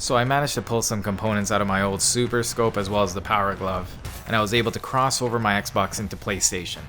So I managed to pull some components out of my old Super Scope as well as the Power Glove, and I was able to cross over my Xbox into PlayStation.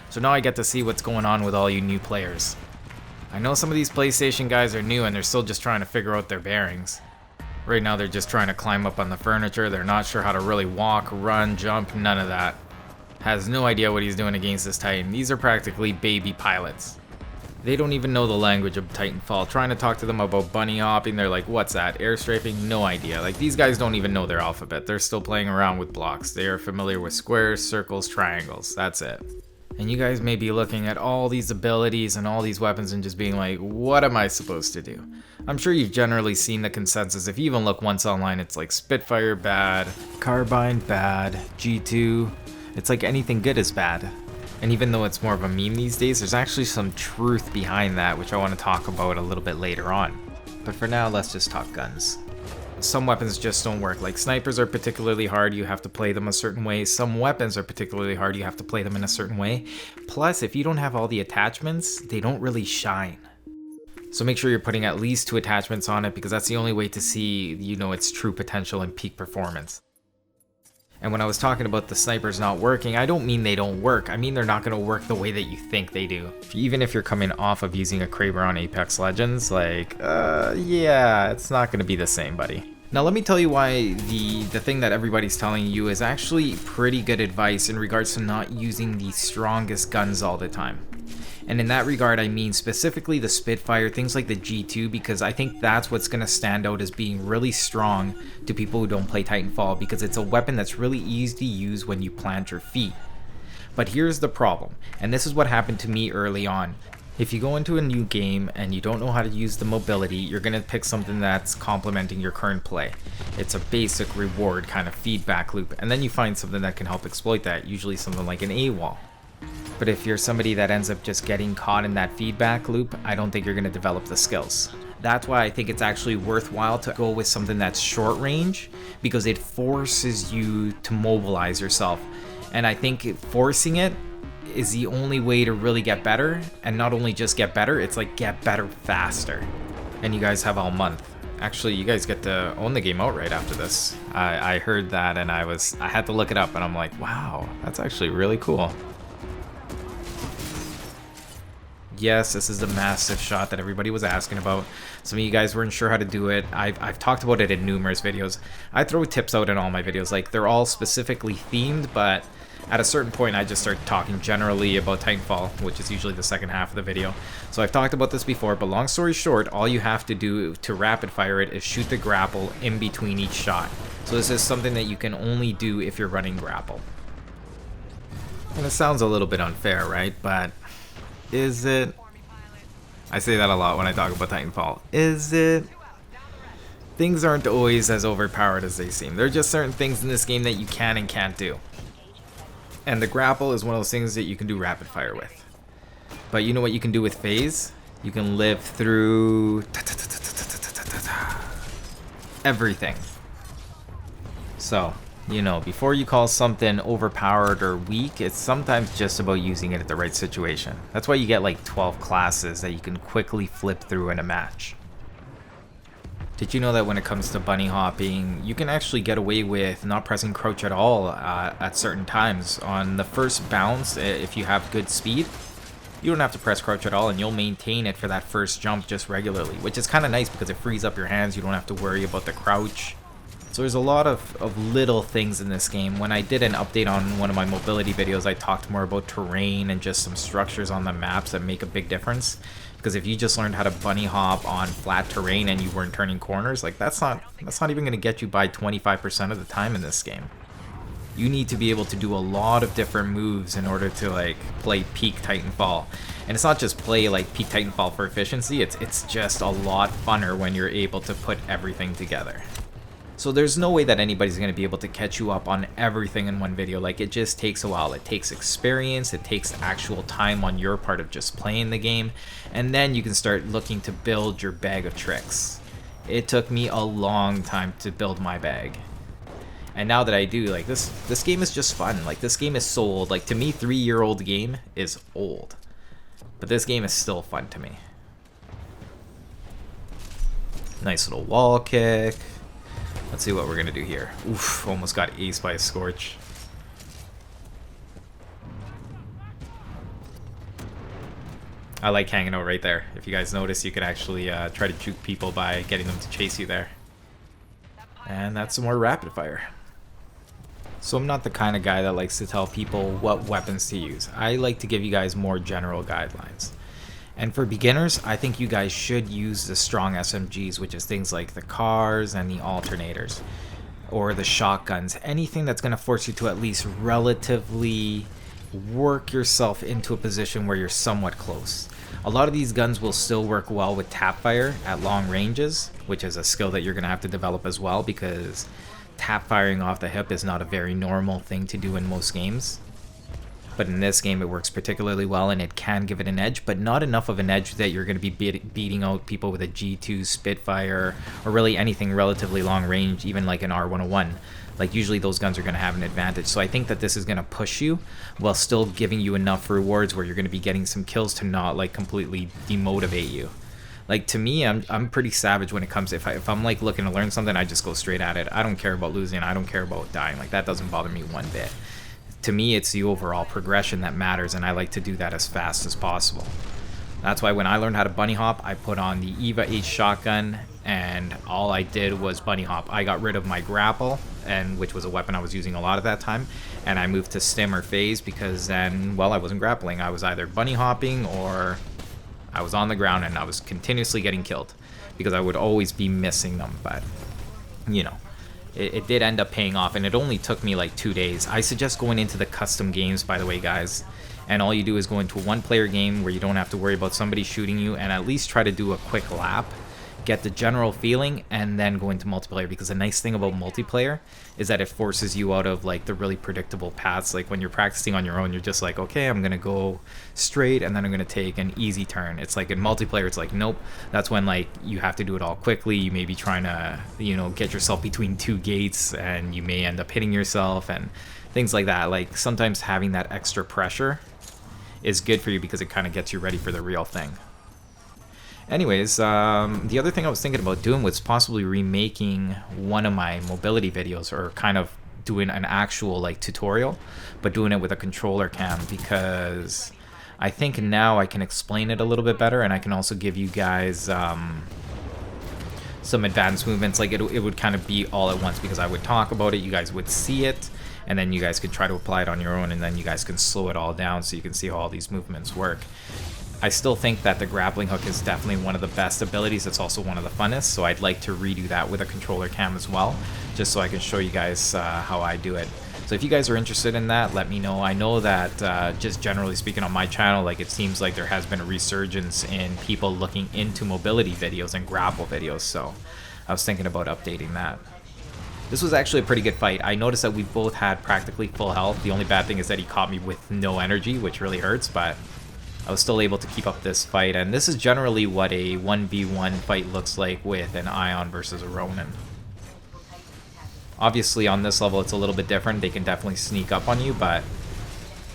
So now I get to see what's going on with all you new players. I know some of these PlayStation guys are new and they're still just trying to figure out their bearings. Right now they're just trying to climb up on the furniture, they're not sure how to really walk, run, jump, none of that. Has no idea what he's doing against this Titan. These are practically baby pilots. They don't even know the language of Titanfall. Trying to talk to them about bunny hopping, they're like, what's that? Airstrafing? No idea. Like, these guys don't even know their alphabet. They're still playing around with blocks. They are familiar with squares, circles, triangles. That's it. And you guys may be looking at all these abilities and all these weapons and just being like, what am I supposed to do? I'm sure you've generally seen the consensus. If you even look once online, it's like Spitfire bad, Carbine bad, G2. It's like anything good is bad. And even though it's more of a meme these days, there's actually some truth behind that, which I want to talk about a little bit later on. But for now, let's just talk guns. Some weapons just don't work. Like snipers are particularly hard, you have to play them a certain way. Some weapons are particularly hard, you have to play them in a certain way. Plus, if you don't have all the attachments, they don't really shine. So make sure you're putting at least 2 attachments on it because that's the only way to see, its true potential and peak performance. And when I was talking about the snipers not working, I don't mean they don't work. I mean they're not going to work the way that you think they do. Even if you're coming off of using a Kraber on Apex Legends, yeah, it's not going to be the same, buddy. Now let me tell you why the thing that everybody's telling you is actually pretty good advice in regards to not using the strongest guns all the time. And in that regard, I mean specifically the Spitfire, things like the G2, because I think that's what's going to stand out as being really strong to people who don't play Titanfall, because it's a weapon that's really easy to use when you plant your feet. But here's the problem, and this is what happened to me early on. If you go into a new game and you don't know how to use the mobility, you're going to pick something that's complementing your current play. It's a basic reward kind of feedback loop, and then you find something that can help exploit that, usually something like an AWOL. But if you're somebody that ends up just getting caught in that feedback loop, I don't think you're going to develop the skills. That's why I think it's actually worthwhile to go with something that's short range, because it forces you to mobilize yourself. And I think forcing it is the only way to really get better, and not only just get better, it's like get better faster. And you guys have all month. Actually, you guys get to own the game outright after this. I heard that and I had to look it up and I'm like, wow, that's actually really cool. Yes, this is the massive shot that everybody was asking about. Some of you guys weren't sure how to do it. I've talked about it in numerous videos. I throw tips out in all my videos. Like, they're all specifically themed, but at a certain point I just start talking generally about Titanfall, which is usually the second half of the video. So I've talked about this before, but long story short, all you have to do to rapid fire it is shoot the grapple in between each shot. So this is something that you can only do if you're running grapple. And it sounds a little bit unfair, right? But is it? I say that a lot when I talk about Titanfall. Is it? Things aren't always as overpowered as they seem. There are just certain things in this game that you can and can't do. And the grapple is one of those things that you can do rapid fire with. But you know what you can do with phase? You can live through everything. So, before you call something overpowered or weak, it's sometimes just about using it at the right situation. That's why you get like 12 classes that you can quickly flip through in a match. Did you know that when it comes to bunny hopping, you can actually get away with not pressing crouch at all at certain times? On the first bounce, if you have good speed, you don't have to press crouch at all and you'll maintain it for that first jump just regularly, which is kind of nice because it frees up your hands. You don't have to worry about the crouch. So there's a lot of little things in this game. When I did an update on one of my mobility videos, I talked more about terrain and just some structures on the maps that make a big difference. Because if you just learned how to bunny hop on flat terrain and you weren't turning corners, like that's not even going to get you by 25% of the time in this game. You need to be able to do a lot of different moves in order to like play peak Titanfall. And it's not just play like peak Titanfall for efficiency, it's just a lot funner when you're able to put everything together. So there's no way that anybody's going to be able to catch you up on everything in one video. Like, it just takes a while. It takes experience, it takes actual time on your part of just playing the game, and then you can start looking to build your bag of tricks. It took me a long time to build my bag. And now that I do, like, this game is just fun. Like, this game is so old. Like, to me, 3-year-old game is old. But this game is still fun to me. Nice little wall kick. Let's see what we're gonna do here. Oof, almost got aced by a Scorch. I like hanging out right there. If you guys notice, you can actually try to juke people by getting them to chase you there. And that's some more rapid fire. So I'm not the kind of guy that likes to tell people what weapons to use. I like to give you guys more general guidelines. And for beginners, I think you guys should use the strong SMGs, which is things like the cars and the alternators, or the shotguns. Anything that's going to force you to at least relatively work yourself into a position where you're somewhat close. A lot of these guns will still work well with tap fire at long ranges, which is a skill that you're going to have to develop as well, because tap firing off the hip is not a very normal thing to do in most games. But in this game, it works particularly well, and it can give it an edge, but not enough of an edge that you're going to be beating out people with a G2 Spitfire, or really anything relatively long range, even like an R101. Like, usually those guns are going to have an advantage. So I think that this is going to push you while still giving you enough rewards where you're going to be getting some kills to not like completely demotivate you. Like, to me, I'm pretty savage when it comes to, if I'm like looking to learn something, I just go straight at it. I don't care about losing. I don't care about dying. Like, that doesn't bother me one bit. To me, it's the overall progression that matters, and I like to do that as fast as possible. That's why when I learned how to bunny hop, I put on the EVA H shotgun, and all I did was bunny hop. I got rid of my grapple, and which was a weapon I was using a lot at that time, and I moved to stim or phase, because then, well, I wasn't grappling. I was either bunny hopping or I was on the ground, and I was continuously getting killed because I would always be missing them. But, you know, it did end up paying off, and it only took me like 2 days. I suggest going into the custom games, by the way, guys. And all you do is go into a one-player game where you don't have to worry about somebody shooting you, and at least try to do a quick lap, get the general feeling, and then go into multiplayer. Because the nice thing about multiplayer is that it forces you out of like the really predictable paths. Like when you're practicing on your own, you're just like, okay, I'm gonna go straight, and then I'm gonna take an easy turn. It's like in multiplayer, it's like, nope. That's when like you have to do it all quickly. You may be trying to, you know, get yourself between two gates, and you may end up hitting yourself and things like that. Like, sometimes having that extra pressure is good for you because it kind of gets you ready for the real thing. Anyways, the other thing I was thinking about doing was possibly remaking one of my mobility videos, or kind of doing an actual like tutorial, but doing it with a controller cam, because I think now I can explain it a little bit better, and I can also give you guys some advanced movements. Like, it would kind of be all at once, because I would talk about it, you guys would see it, and then you guys could try to apply it on your own, and then you guys can slow it all down so you can see how all these movements work. I still think that the grappling hook is definitely one of the best abilities. It's also one of the funnest, so I'd like to redo that with a controller cam as well, just so I can show you guys how I do it. So if you guys are interested in that, let me know. I know that just generally speaking on my channel, like, it seems like there has been a resurgence in people looking into mobility videos and grapple videos, so I was thinking about updating that. This was actually a pretty good fight. I noticed that we both had practically full health. The only bad thing is that he caught me with no energy, which really hurts, but I was still able to keep up this fight. And this is generally what a 1v1 fight looks like with an Ion versus a Ronin. Obviously on this level it's a little bit different. They can definitely sneak up on you, but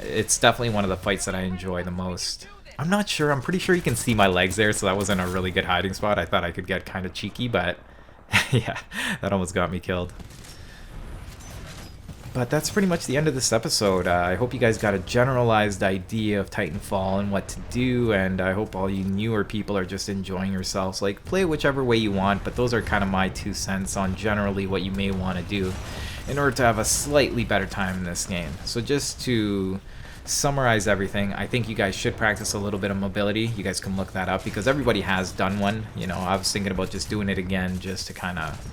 it's definitely one of the fights that I enjoy the most. I'm not sure. I'm pretty sure you can see my legs there, so that wasn't a really good hiding spot. I thought I could get kind of cheeky, but yeah, that almost got me killed. But that's pretty much the end of this episode. I hope you guys got a generalized idea of Titanfall and what to do, and I hope all you newer people are just enjoying yourselves. Like, play whichever way you want, but those are kind of my 2 cents on generally what you may want to do in order to have a slightly better time in this game. So just to summarize everything, I think you guys should practice a little bit of mobility. You guys can look that up because everybody has done one. You know, I was thinking about just doing it again just to kind of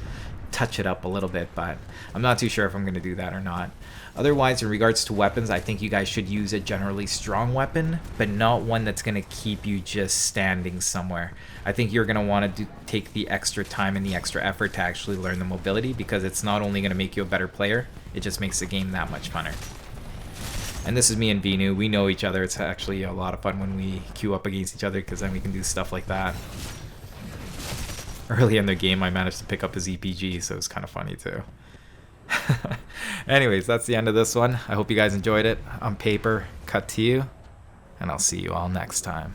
touch it up a little bit, but I'm not too sure if I'm going to do that or not. Otherwise, in regards to weapons, I think you guys should use a generally strong weapon, but not one that's going to keep you just standing somewhere. I think you're going to want to take the extra time and the extra effort to actually learn the mobility, because it's not only going to make you a better player, it just makes the game that much funner. And this is me and Vinu. We know each other. It's actually a lot of fun when we queue up against each other, because then we can do stuff like that. Early in the game, I managed to pick up his EPG, so it was kind of funny too. Anyways, that's the end of this one. I hope you guys enjoyed it. On paper, cut to you, and I'll see you all next time.